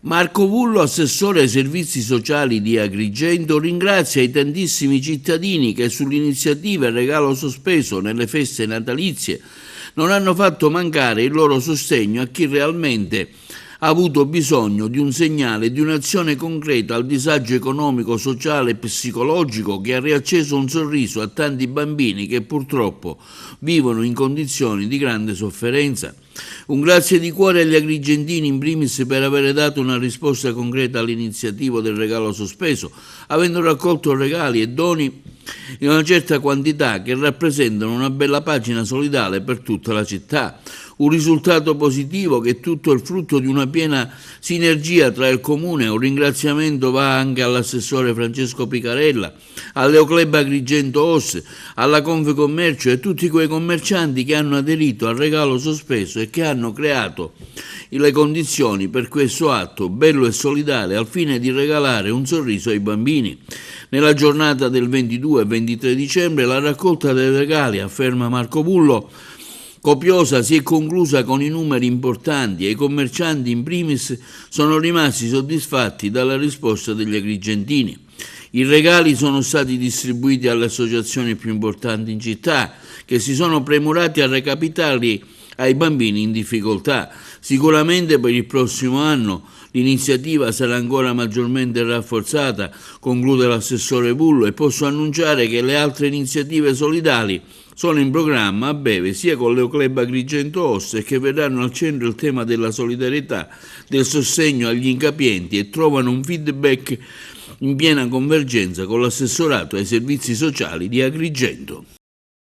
Marco Vullo, assessore ai servizi sociali di Agrigento, ringrazia i tantissimi cittadini che sull'iniziativa Regalo Sospeso nelle feste natalizie non hanno fatto mancare il loro sostegno a chi realmente ha avuto bisogno di un segnale, di un'azione concreta al disagio economico, sociale e psicologico che ha riacceso un sorriso a tanti bambini che purtroppo vivono in condizioni di grande sofferenza. Un grazie di cuore agli agrigentini in primis per aver dato una risposta concreta all'iniziativa del regalo sospeso, avendo raccolto regali e doni in una certa quantità che rappresentano una bella pagina solidale per tutta la città. Un risultato positivo che è tutto il frutto di una piena sinergia tra il Comune. Un ringraziamento va anche all'assessore Francesco Picarella, all'Eoclub Agrigento OS, alla Confcommercio e a tutti quei commercianti che hanno aderito al regalo sospeso e che hanno creato le condizioni per questo atto bello e solidale al fine di regalare un sorriso ai bambini. Nella giornata del 22 e 23 dicembre la raccolta dei regali, afferma Marco Vullo, copiosa, si è conclusa con i numeri importanti e i commercianti in primis sono rimasti soddisfatti dalla risposta degli agrigentini. I regali sono stati distribuiti alle associazioni più importanti in città, che si sono premurati a recapitarli ai bambini in difficoltà. Sicuramente per il prossimo anno l'iniziativa sarà ancora maggiormente rafforzata, conclude l'assessore Vullo, e posso annunciare che le altre iniziative solidali sono in programma a breve sia con l'Eoclub Agrigento OS e che vedranno al centro il tema della solidarietà, del sostegno agli incapienti e trovano un feedback in piena convergenza con l'assessorato ai servizi sociali di Agrigento.